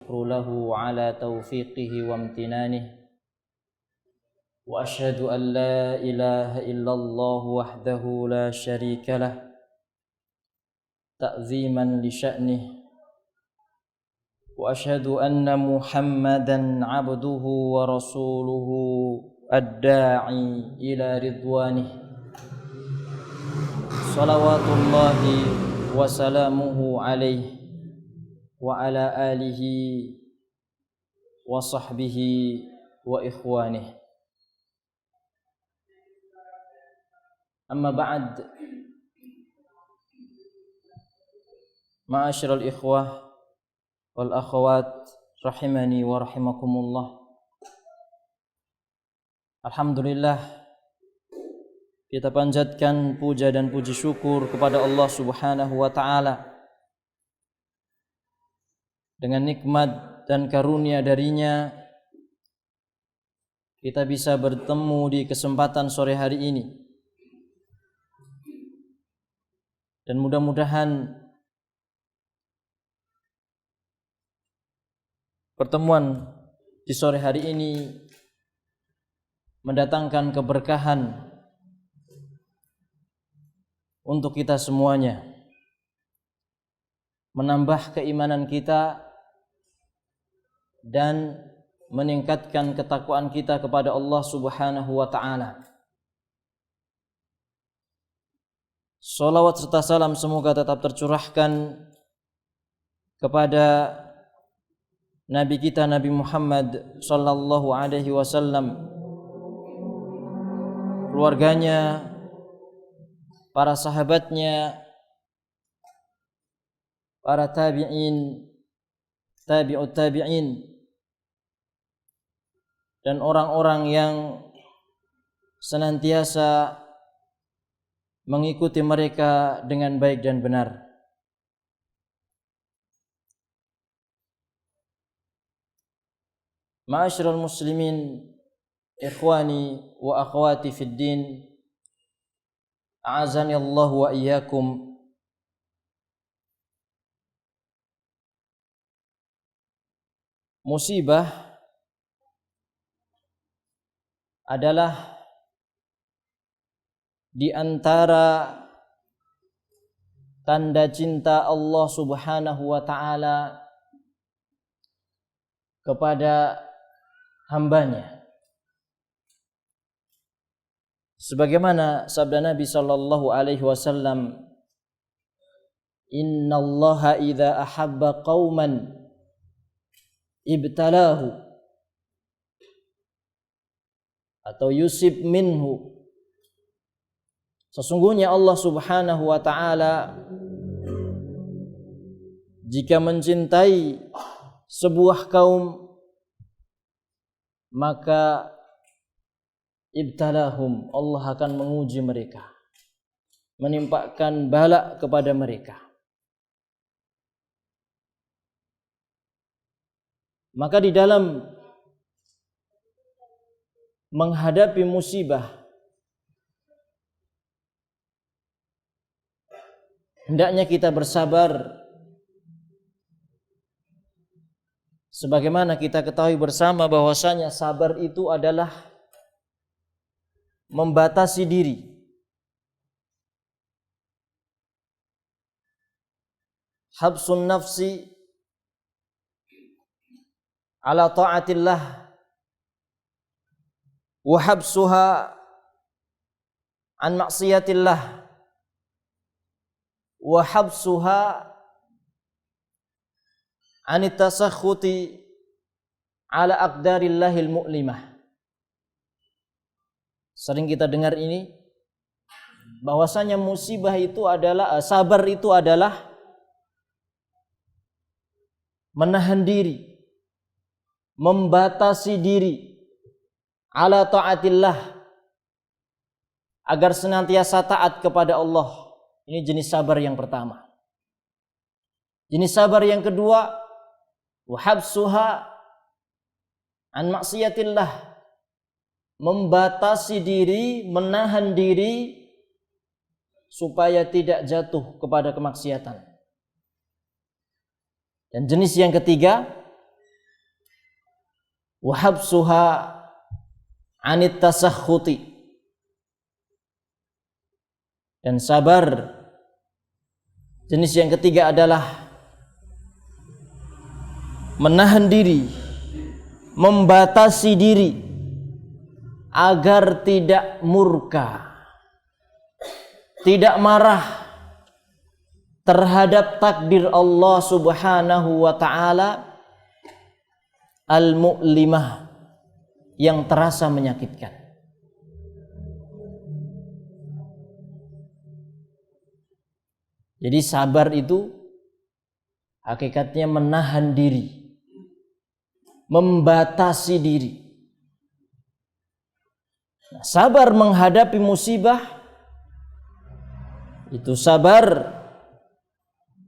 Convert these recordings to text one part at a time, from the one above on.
والشكر له على توفيقه وامتنانه وأشهد أن لا إله إلا الله وحده لا شريك له تعظيما لشأنه وأشهد أن محمدا عبده ورسوله الداعي إلى رضوانه صلوات الله وسلامه عليه وعلى آله وصحبه وإخوانه أما بعد معاشر الإخوة والأخوات rahimani wa rahimakumullah. Alhamdulillah, kita panjatkan puja dan puji syukur kepada Allah Subhanahu wa taala. Dengan nikmat dan karunia darinya kita bisa bertemu di kesempatan sore hari ini. Dan mudah-mudahan pertemuan di sore hari ini mendatangkan keberkahan untuk kita semuanya, menambah keimanan kita dan meningkatkan ketakwaan kita kepada Allah Subhanahu wa taala. Shalawat serta salam semoga tetap tercurahkan kepada Nabi kita Nabi Muhammad sallallahu alaihi wasallam, keluarganya, para sahabatnya, para tabi'in, tabi'ut tabi'in, dan orang-orang yang senantiasa mengikuti mereka dengan baik dan benar. Ma'asyiral muslimin, ikhwani wa akhwati fid din, a'azani Allah wa iyyakum. Musibah adalah di antara tanda cinta Allah Subhanahu wa taala kepada hambanya. Sebagaimana sabda Nabi sallallahu alaihi wasallam, "Innallaha idza ahabba qauman ibtalahu," atau yusib minhu. Sesungguhnya Allah Subhanahu wa taala jika mencintai sebuah kaum maka ibtalahum, Allah akan menguji mereka, menimpakan bala kepada mereka. Maka di dalam menghadapi musibah hendaknya kita bersabar. Sebagaimana kita ketahui bersama bahwasanya sabar itu adalah membatasi diri, habsun nafsi ala ta'atillah wa habsuha an maksiatillah wa habsuha anit tasakhuti ala aqdarillahil mu'limah. Sering kita dengar ini, bahwasanya musibah itu adalah, sabar itu adalah menahan diri, membatasi diri ala taatillah, agar senantiasa taat kepada Allah. Ini jenis sabar yang pertama. Jenis sabar yang kedua, wahabsuha an maksiatillah, membatasi diri, menahan diri supaya tidak jatuh kepada kemaksiatan. Dan jenis yang ketiga, wa habsuha 'anit tasakhuti. Dan sabar jenis yang ketiga adalah menahan diri, membatasi diri agar tidak murka, tidak marah terhadap takdir Allah Subhanahu wa taala al-mu'limah yang terasa menyakitkan. Jadi sabar itu hakikatnya menahan diri, membatasi diri. Nah, sabar menghadapi musibah itu sabar,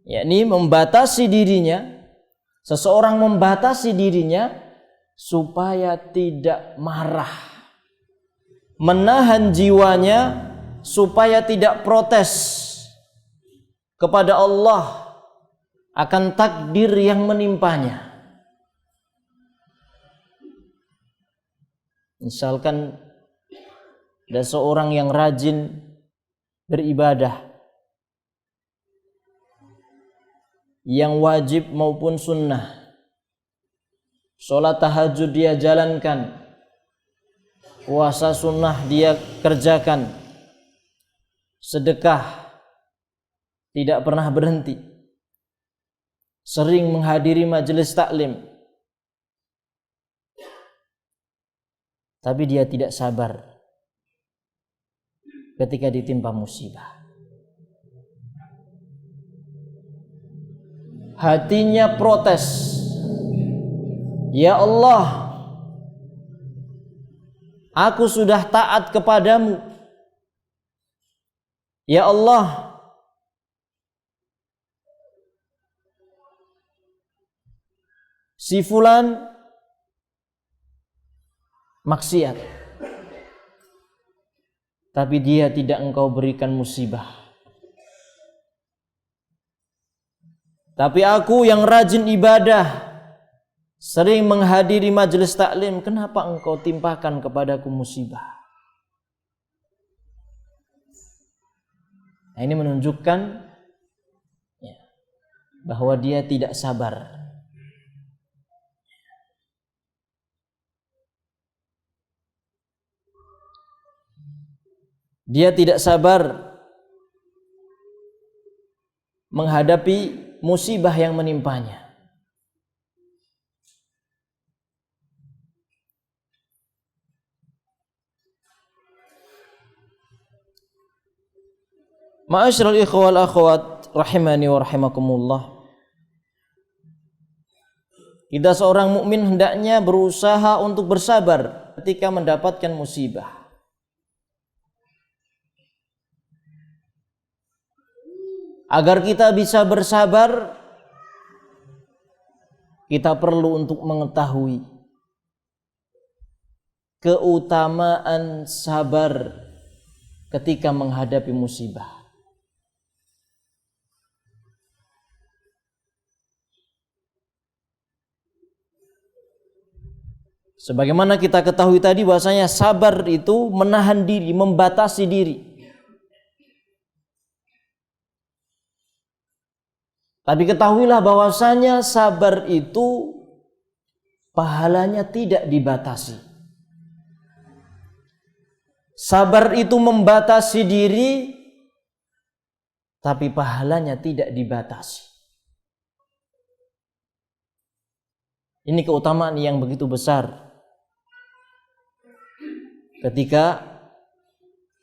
yakni membatasi dirinya. Seseorang membatasi dirinya supaya tidak marah, menahan jiwanya supaya tidak protes kepada Allah akan takdir yang menimpanya. Misalkan ada seorang yang rajin beribadah, yang wajib maupun sunnah, sholat tahajud dia jalankan, puasa sunnah dia kerjakan, sedekah tidak pernah berhenti, sering menghadiri majelis taklim, tapi dia tidak sabar ketika ditimpa musibah. Hatinya protes, ya Allah, aku sudah taat kepadamu. Ya Allah, si fulan maksiat, tapi dia tidak engkau berikan musibah. Tapi aku yang rajin ibadah, sering menghadiri majelis taklim, kenapa engkau timpakan kepadaku musibah? Nah, ini menunjukkan ya, bahwa dia tidak sabar. Dia tidak sabar menghadapi musibah yang menimpanya. Ma'asyiral ikhwal akhwat rahimani wa rahimakumullah. Kita seorang mukmin hendaknya berusaha untuk bersabar ketika mendapatkan musibah. Agar kita bisa bersabar, kita perlu untuk mengetahui keutamaan sabar ketika menghadapi musibah. Sebagaimana kita ketahui tadi bahwasanya sabar itu menahan diri, membatasi diri. Tapi ketahuilah bahwasanya sabar itu pahalanya tidak dibatasi. Sabar itu membatasi diri, tapi pahalanya tidak dibatasi. Ini keutamaan yang begitu besar ketika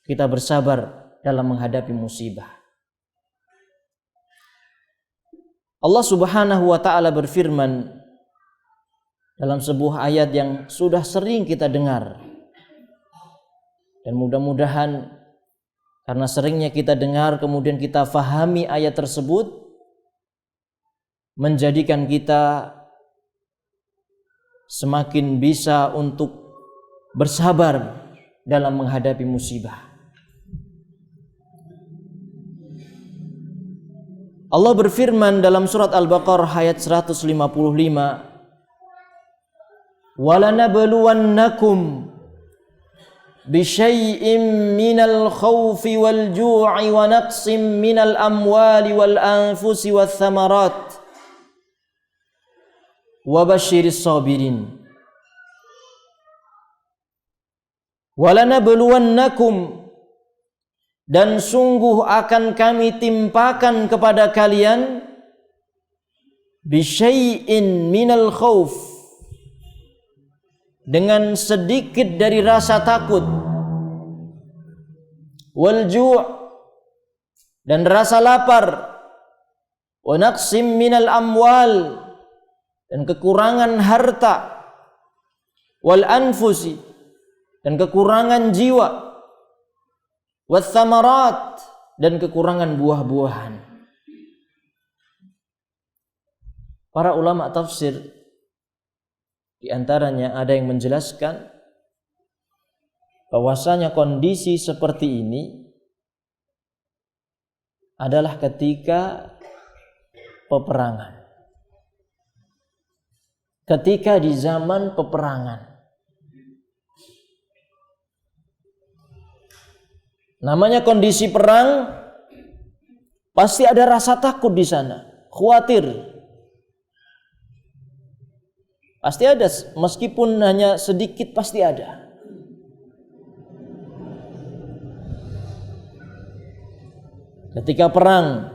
kita bersabar dalam menghadapi musibah. Allah Subhanahu wa taala berfirman dalam sebuah ayat yang sudah sering kita dengar. Dan mudah-mudahan karena seringnya kita dengar kemudian kita fahami ayat tersebut menjadikan kita semakin bisa untuk bersabar dalam menghadapi musibah. Allah berfirman dalam surat Al-Baqarah ayat 155, walanabluwannakum bisyai'im minal khawfi wal ju'i wa naqsim minal amwali wal anfusi wath thamarat wa basyiris sabirin. Walanabluwannakum, dan sungguh akan kami timpakan kepada kalian bisyai'in minal khauf, dengan sedikit dari rasa takut, wal ju', dan rasa lapar, wa naqsim minal amwal, dan kekurangan harta, wal anfusi, dan kekurangan jiwa, wath thamarat, dan kekurangan buah-buahan. Para ulama tafsir di antaranya ada yang menjelaskan bahwasanya kondisi seperti ini adalah ketika peperangan. Ketika di zaman peperangan. Namanya kondisi perang, pasti ada rasa takut di sana, khawatir. Pasti ada, meskipun hanya sedikit pasti ada. Ketika perang,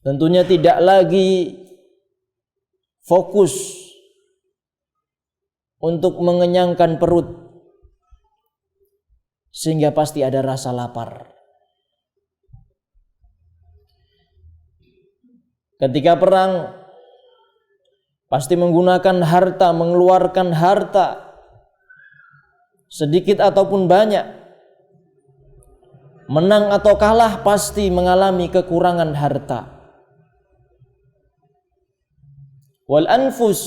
tentunya tidak lagi fokus untuk mengenyangkan perut, sehingga pasti ada rasa lapar. Ketika perang, pasti menggunakan harta, mengeluarkan harta, sedikit ataupun banyak. Menang atau kalah pasti mengalami kekurangan harta. Wal anfus,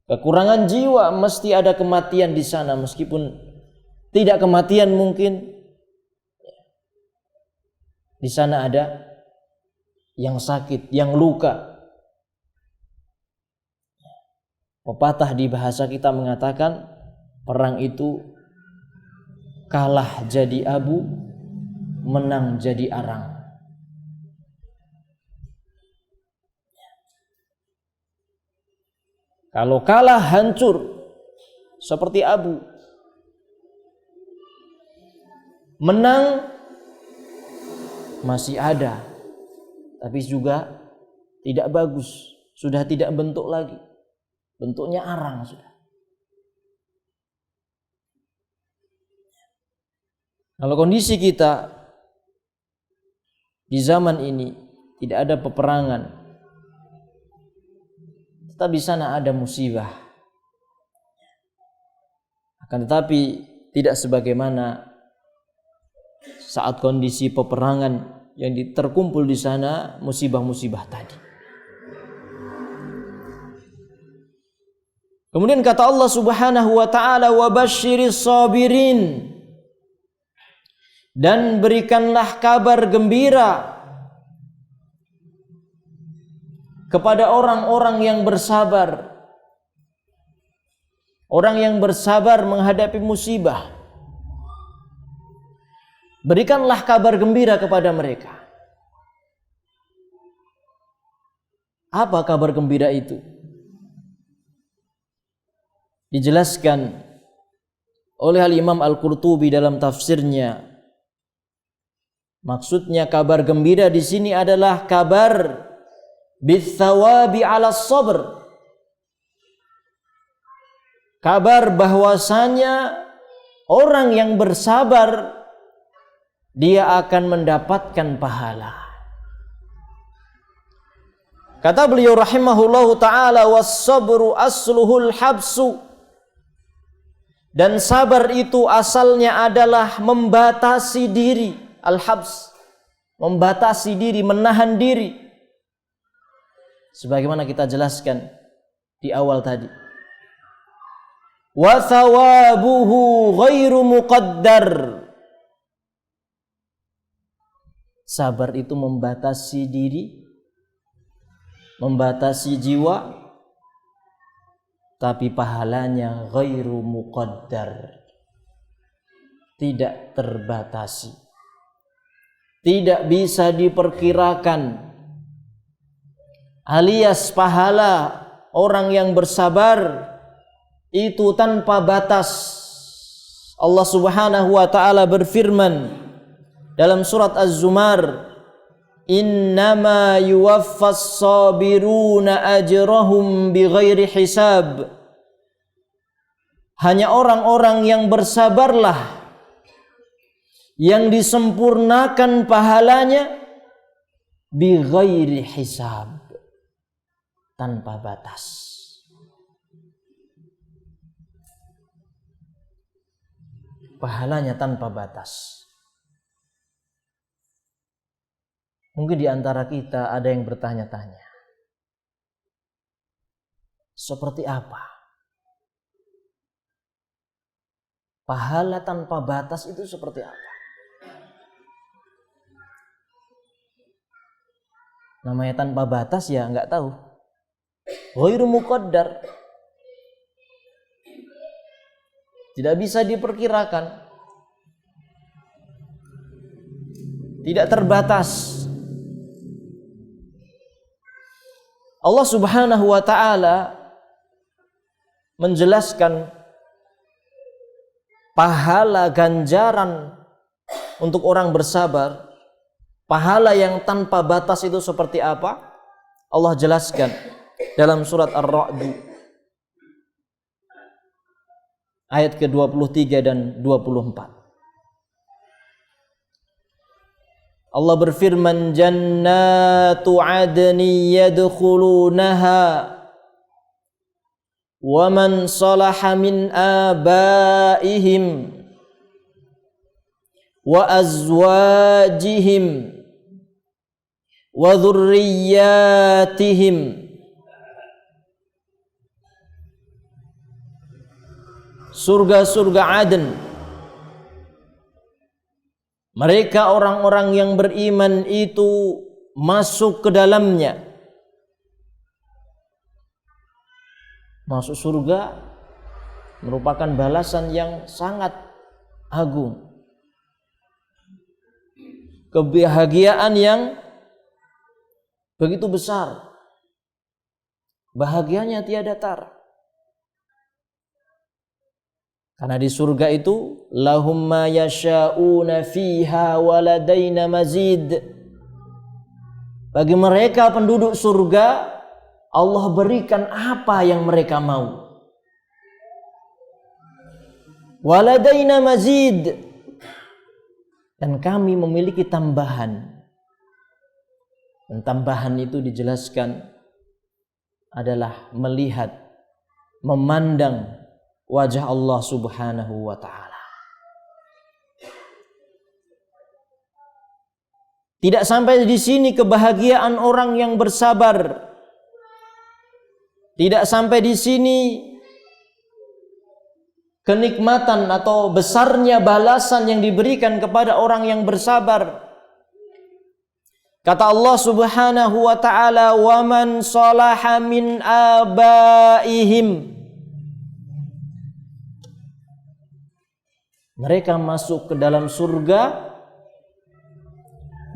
kekurangan jiwa, mesti ada kematian di sana, meskipun tidak kematian mungkin. Di sana ada yang sakit, yang luka. Pepatah di bahasa kita mengatakan perang itu kalah jadi abu, menang jadi arang. Kalau kalah hancur seperti abu, menang masih ada, tapi juga tidak bagus, sudah tidak bentuk lagi. Bentuknya arang sudah. Kalau kondisi kita di zaman ini tidak ada peperangan, tetapi di sana ada musibah. Akan tetapi tidak sebagaimana saat kondisi peperangan yang terkumpul di sana musibah-musibah tadi. Kemudian kata Allah Subhanahu wa taala, wa basyiris sabirin, dan berikanlah kabar gembira kepada orang-orang yang bersabar. Orang yang bersabar menghadapi musibah, berikanlah kabar gembira kepada mereka. Apa kabar gembira itu? Dijelaskan oleh Al-Imam Al-Qurtubi dalam tafsirnya. Maksudnya kabar gembira di sini adalah kabar bithawabi 'ala sabr. Kabar bahwasanya orang yang bersabar dia akan mendapatkan pahala. Kata beliau rahimahullahu taala, was-sabru asluhul habsu. Dan sabar itu asalnya adalah membatasi diri, al-habs, membatasi diri, menahan diri. Sebagaimana kita jelaskan di awal tadi. Wa thawabuhu ghairu muqaddar. Sabar itu membatasi diri, membatasi jiwa, tapi pahalanya ghairu muqaddar, tidak terbatasi, tidak bisa diperkirakan. Alias pahala orang yang bersabar itu tanpa batas. Allah Subhanahu wa taala berfirman dalam surat Az-Zumar, innama yuwaffas sabiruna ajrahum bighairi hisab. Hanya orang-orang yang bersabarlah yang disempurnakan pahalanya bighairi hisab, tanpa batas. Pahalanya tanpa batas. Mungkin di antara kita ada yang bertanya-tanya, seperti apa pahala tanpa batas itu, seperti apa? Namanya tanpa batas ya nggak tahu. Ghairu muqaddar, tidak bisa diperkirakan, tidak terbatas. Allah Subhanahu wa taala menjelaskan pahala ganjaran untuk orang bersabar, pahala yang tanpa batas itu seperti apa? Allah jelaskan dalam surat Ar-Ra'd ayat ke-23 dan 24. Allah berfirman, jannatu adni yadkhulunaha wa man salaha min abaihim wa azwajihim wa dhurriyyatihim. Surga-surga Aden, mereka orang-orang yang beriman itu masuk ke dalamnya. Masuk surga merupakan balasan yang sangat agung, kebahagiaan yang begitu besar, bahagianya tiada tara. Karena di surga itu lahum ma yasha'una fiha waladaina mazid. Bagi mereka penduduk surga, Allah berikan apa yang mereka mau. Waladaina mazid, dan kami memiliki tambahan. Dan tambahan itu dijelaskan adalah melihat, memandang wajah Allah Subhanahu wa ta'ala. Tidak sampai di sini kebahagiaan orang yang bersabar. Tidak sampai di sini kenikmatan atau besarnya balasan yang diberikan kepada orang yang bersabar. Kata Allah Subhanahu wa ta'ala, wa man salaha min abaihim. Mereka masuk ke dalam surga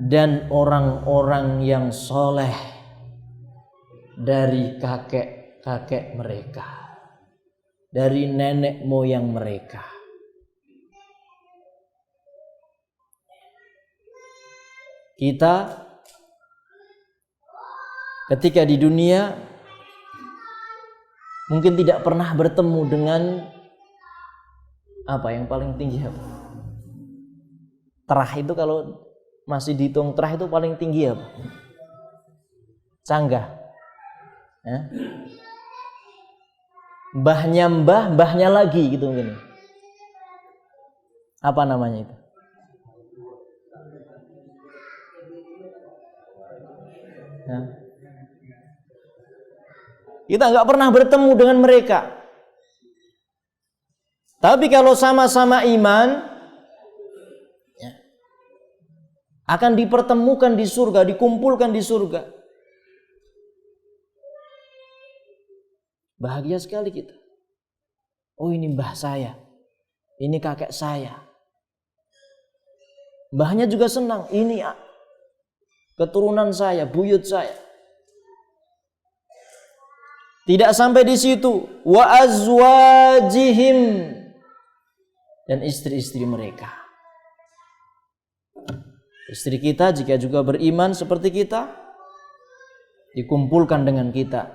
dan orang-orang yang soleh dari kakek-kakek mereka, dari nenek moyang mereka. Kita ketika di dunia mungkin tidak pernah bertemu dengan apa yang paling tinggi apa? Terah itu kalau masih dihitung terah itu paling tinggi apa? Canggah. Mbahnya mbah, mbahnya lagi gitu mungkin. Apa namanya itu? Kita nggak pernah bertemu dengan mereka. Tapi kalau sama-sama iman, akan dipertemukan di surga, dikumpulkan di surga. Bahagia sekali kita. Oh, ini mbah saya, ini kakek saya. Mbahnya juga senang, ini keturunan saya, buyut saya. Tidak sampai di situ, wa azwajihim, dan istri-istri mereka. Istri kita jika juga beriman seperti kita, dikumpulkan dengan kita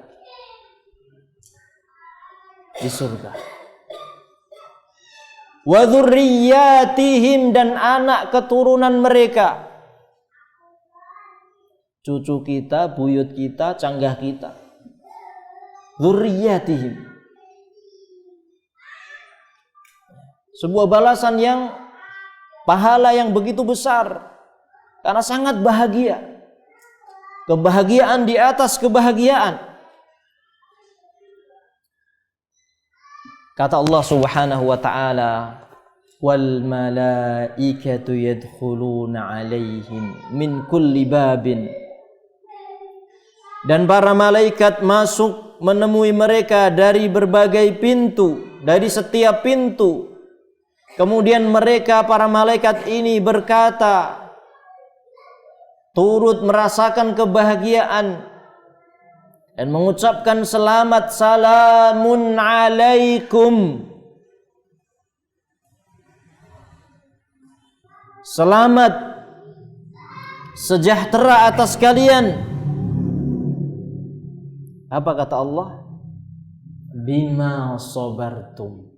di surga. Wa dzurriyyatihim, dan anak keturunan mereka. Cucu kita, buyut kita, canggah kita. Dzurriyyatihim. Sebuah balasan yang pahala yang begitu besar, karena sangat bahagia. Kebahagiaan di atas kebahagiaan. Kata Allah Subhanahu wa ta'ala, wal malaikatu yadkhuluna 'alaihim min kulli babin, dan para malaikat masuk menemui mereka dari berbagai pintu, dari setiap pintu. Kemudian mereka, para malaikat ini berkata, turut merasakan kebahagiaan dan mengucapkan selamat, salamun alaikum, selamat sejahtera atas kalian. Apa kata Allah? Bima sabartum.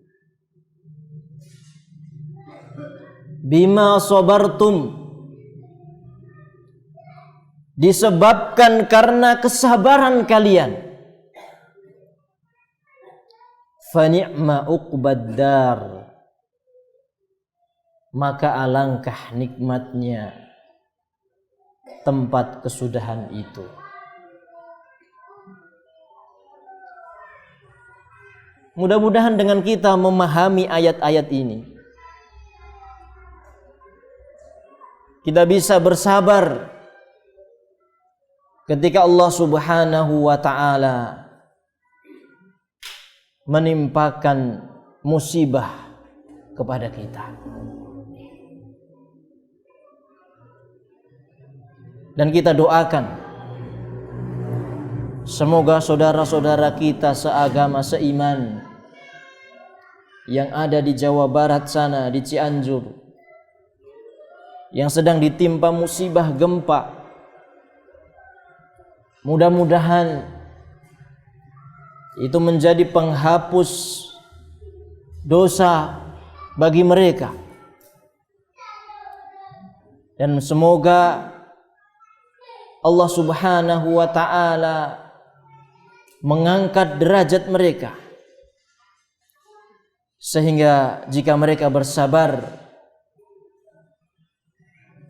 Bima sabartum, disebabkan karena kesabaran kalian. Fa ni'ma uqbad dar, maka alangkah nikmatnya tempat kesudahan itu. Mudah-mudahan dengan kita memahami ayat-ayat ini, kita bisa bersabar ketika Allah Subhanahu wa ta'ala menimpakan musibah kepada kita. Dan kita doakan, semoga saudara-saudara kita seagama, seiman yang ada di Jawa Barat sana, di Cianjur, yang sedang ditimpa musibah gempa, mudah-mudahan itu menjadi penghapus dosa bagi mereka. Dan semoga Allah Subhanahu wa ta'ala mengangkat derajat mereka, sehingga jika mereka bersabar,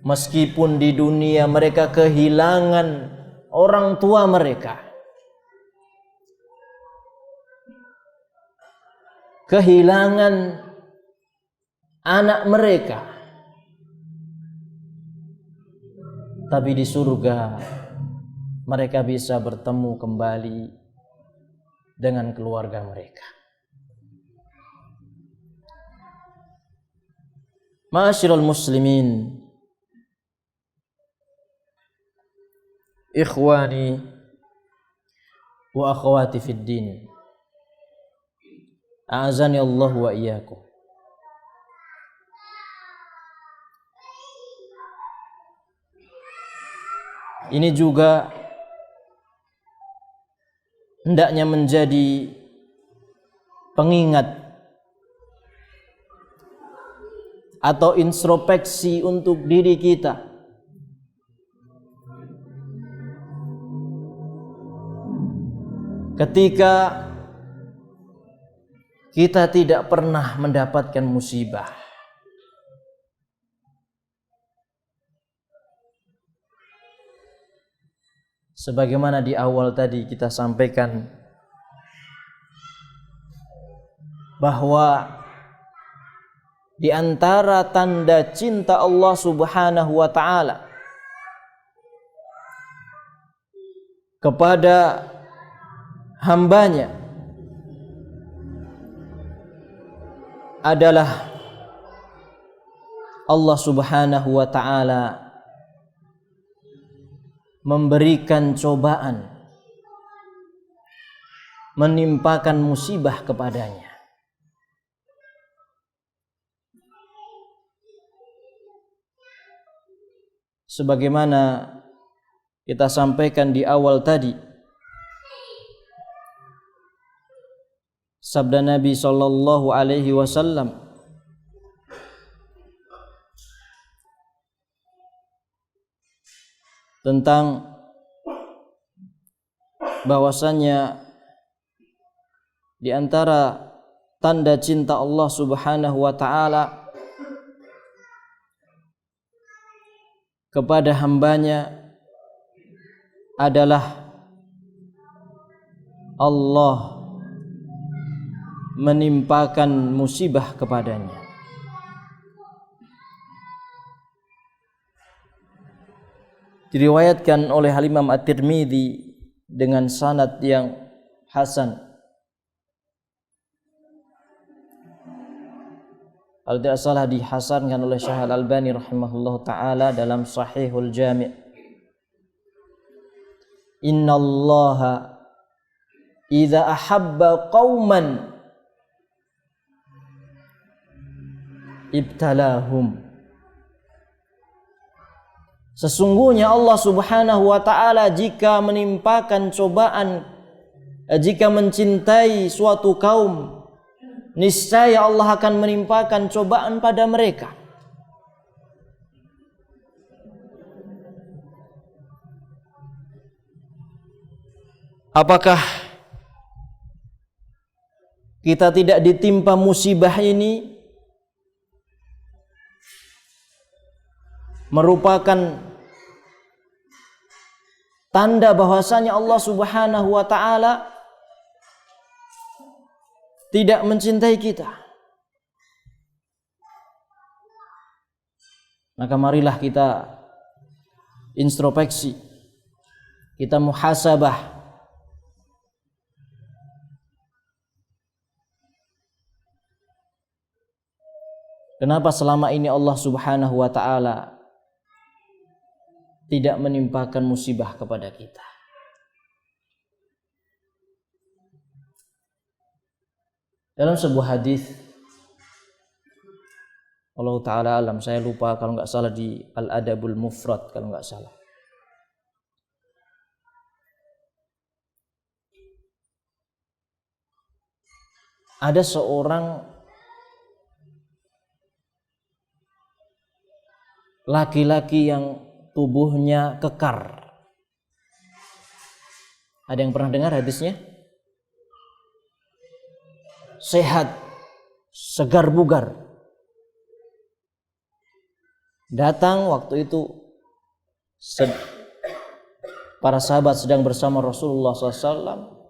meskipun di dunia mereka kehilangan orang tua mereka, kehilangan anak mereka, tapi di surga mereka bisa bertemu kembali dengan keluarga mereka. Ma'asyiral muslimin, ikhwani wa akhwati fid din, a'azani Allah wa iyyakum. Ini juga hendaknya menjadi pengingat atau introspeksi untuk diri kita. Ketika kita tidak pernah mendapatkan musibah, sebagaimana di awal tadi kita sampaikan bahwa di antara tanda cinta Allah Subhanahu wa ta'ala kepada hambanya adalah Allah Subhanahu wa ta'ala memberikan cobaan, menimpakan musibah kepadanya. Sebagaimana kita sampaikan di awal tadi, sabda Nabi sallallahu alaihi wasallam tentang bahwasannya di antara tanda cinta Allah Subhanahu wa ta'ala kepada hambanya adalah Allah menimpakan musibah kepadanya. Diriwayatkan oleh Imam At-Tirmidzi dengan sanad yang hasan. Kalau tidak salah dihasankan oleh Syekh Al-Albani rahimahullah ta'ala dalam Sahihul Jami'. Innallaha idza ahabba qauman ibtalahum. Sesungguhnya Allah Subhanahu wa ta'ala jika menimpakan cobaan, jika mencintai suatu kaum, niscaya Allah akan menimpakan cobaan pada mereka. Apakah kita tidak ditimpa musibah ini merupakan tanda bahwasanya Allah Subhanahu wa ta'ala tidak mencintai kita? Maka marilah kita introspeksi, kita muhasabah. Kenapa selama ini Allah Subhanahu wa ta'ala tidak menimpakan musibah kepada kita? Dalam sebuah hadis, Allah Ta'ala alam, saya lupa kalau nggak salah di Al-Adabul Mufrad kalau nggak salah. Ada seorang laki-laki yang tubuhnya kekar. Ada yang pernah dengar hadisnya? Sehat, segar bugar. Datang waktu itu para sahabat sedang bersama Rasulullah SAW.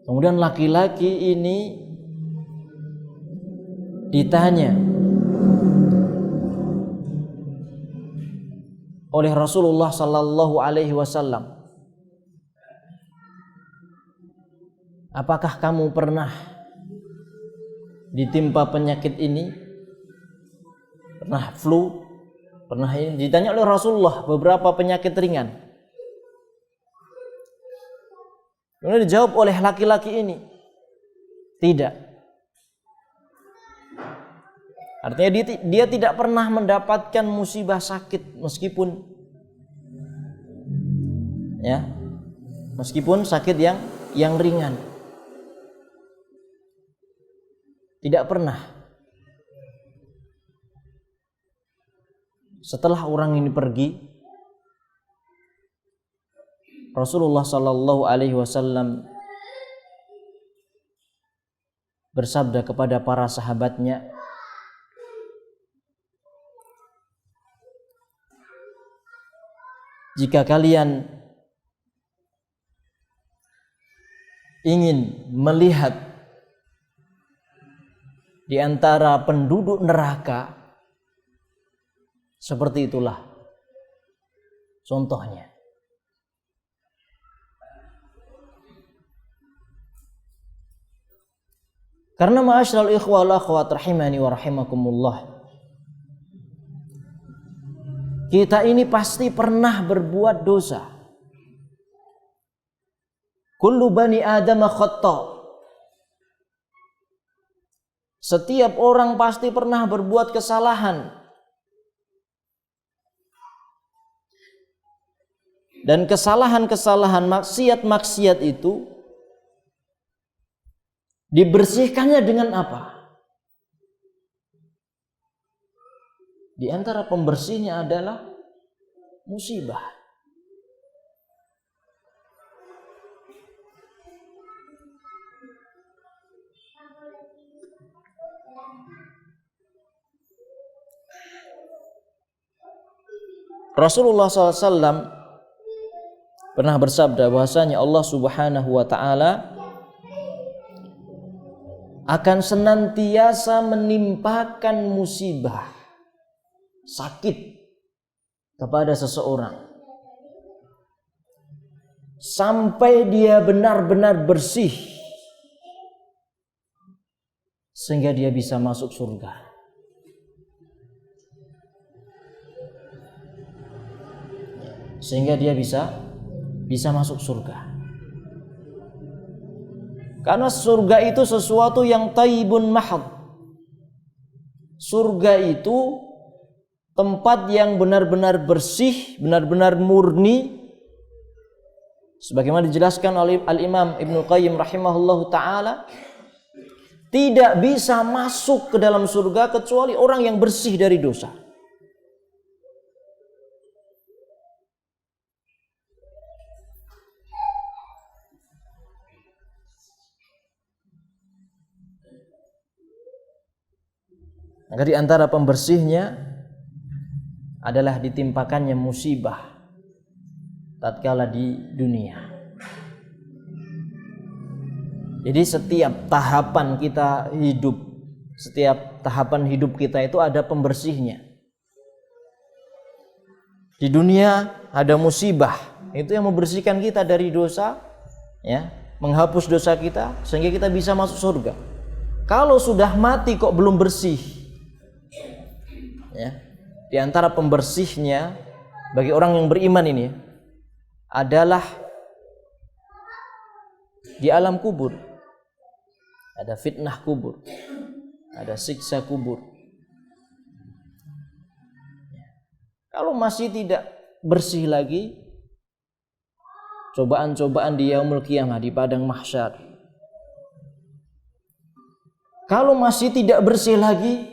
Kemudian laki-laki ini ditanya oleh Rasulullah Sallallahu Alaihi Wasallam, apakah kamu pernah ditimpa penyakit ini? Pernah flu? Pernah ini? Ditanya oleh Rasulullah beberapa penyakit ringan. Kemudian dijawab oleh laki-laki ini, tidak. Artinya dia tidak pernah mendapatkan musibah sakit meskipun sakit yang ringan. Tidak pernah. Setelah orang ini pergi, Rasulullah Sallallahu Alaihi Wasallam bersabda kepada para sahabatnya, jika kalian ingin melihat di antara penduduk neraka, seperti itulah contohnya. Karena ma'asyiral ikhwah wal akhwat rahimani wa rahimakumullah, kita ini pasti pernah berbuat dosa. Kullu bani Adam khata'. Setiap orang pasti pernah berbuat kesalahan. Dan kesalahan-kesalahan, maksiat-maksiat itu dibersihkannya dengan apa? Di antara pembersihnya adalah musibah. Rasulullah SAW pernah bersabda bahwasanya Allah Subhanahu wa taala akan senantiasa menimpakan musibah, sakit kepada seseorang sampai dia benar-benar bersih sehingga dia bisa masuk surga. Sehingga dia bisa masuk surga. Karena surga itu sesuatu yang thayyibun mahad. Surga itu tempat yang benar-benar bersih, benar-benar murni. Sebagaimana dijelaskan oleh Al-Imam Ibnu Qayyim rahimahullahu ta'ala, tidak bisa masuk ke dalam surga kecuali orang yang bersih dari dosa. Maka di antara pembersihnya adalah ditimpakannya musibah tatkala di dunia. Jadi setiap tahapan kita hidup, setiap tahapan hidup kita itu ada pembersihnya. Di dunia ada musibah, itu yang membersihkan kita dari dosa, ya, menghapus dosa kita sehingga kita bisa masuk surga. Kalau sudah mati kok belum bersih, ya, di antara pembersihnya bagi orang yang beriman ini adalah di alam kubur. Ada fitnah kubur, ada siksa kubur. Kalau masih tidak bersih lagi, cobaan-cobaan di yaumul qiyamah, di padang mahsyar. Kalau masih tidak bersih lagi,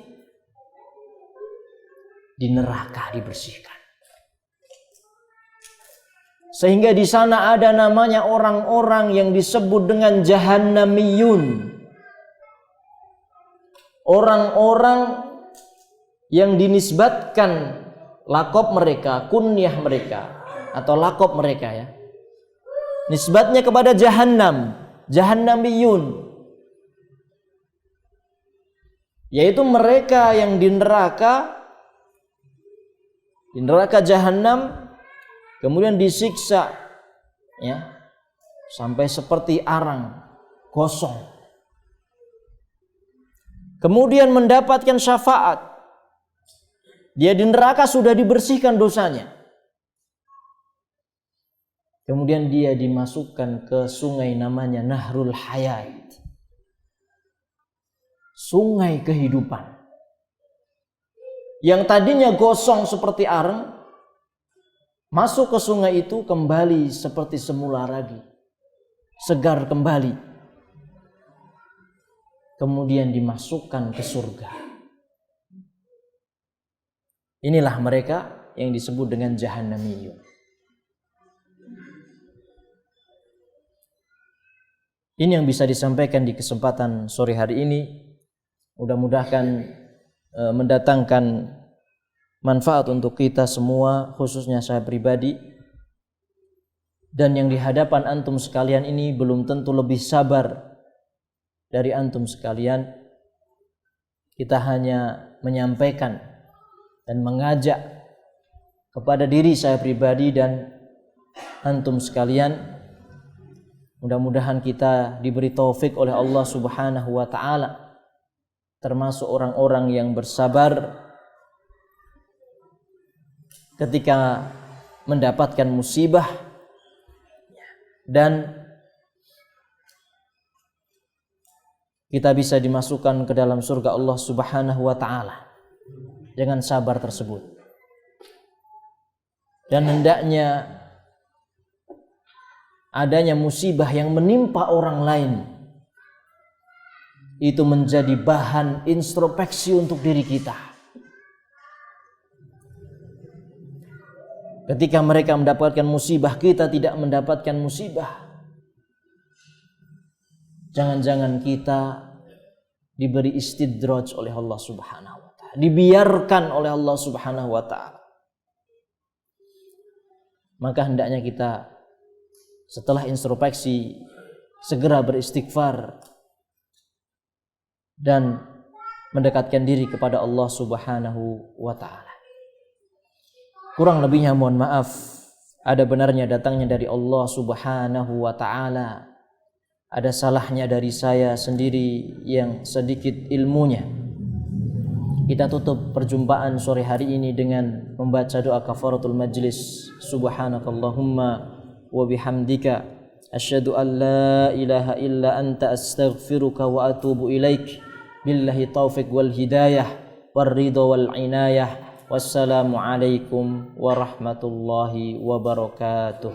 di neraka dibersihkan. Sehingga di sana ada namanya orang-orang yang disebut dengan jahannamiyun. Orang-orang yang dinisbatkan lakop mereka, kunyah mereka atau lakop mereka, ya, nisbatnya kepada jahannam, jahannamiyun, yaitu mereka yang di neraka jahannam, kemudian disiksa, ya, sampai seperti arang gosong. Kemudian mendapatkan syafaat. Dia di neraka sudah dibersihkan dosanya. Kemudian dia dimasukkan ke sungai namanya Nahrul Hayat, sungai kehidupan. Yang tadinya gosong seperti arang, masuk ke sungai itu kembali seperti semula lagi, segar kembali. Kemudian dimasukkan ke surga. Inilah mereka yang disebut dengan jahannamiyun. Ini yang bisa disampaikan di kesempatan sore hari ini. Mudah-mudahan mendatangkan manfaat untuk kita semua, khususnya saya pribadi. Dan yang di hadapan antum sekalian ini belum tentu lebih sabar dari antum sekalian. Kita hanya menyampaikan dan mengajak kepada diri saya pribadi dan antum sekalian Mudah-mudahan kita diberi taufik oleh Allah Subhanahu wa taala termasuk orang-orang yang bersabar ketika mendapatkan musibah dan kita bisa dimasukkan ke dalam surga Allah Subhanahu wa taala dengan sabar tersebut. Dan hendaknya adanya musibah yang menimpa orang lain itu menjadi bahan introspeksi untuk diri kita. Ketika mereka mendapatkan musibah, kita tidak mendapatkan musibah. Jangan-jangan kita diberi istidraj oleh Allah Subhanahu wa taala, dibiarkan oleh Allah Subhanahu wa taala. Maka hendaknya kita setelah introspeksi segera beristighfar dan mendekatkan diri kepada Allah Subhanahu wa taala. Kurang lebihnya mohon maaf, ada benarnya datangnya dari Allah Subhanahu wa taala. Ada salahnya dari saya sendiri yang sedikit ilmunya. Kita tutup perjumpaan sore hari ini dengan membaca doa kafaratul majlis. Subhanakallahumma wa bihamdika asyhadu an la ilaha illa anta astaghfiruka wa atubu ilaik. Billahi taufiq wal hidayah war ridha wal inayah. Wassalamu alaikum warahmatullahi wabarakatuh.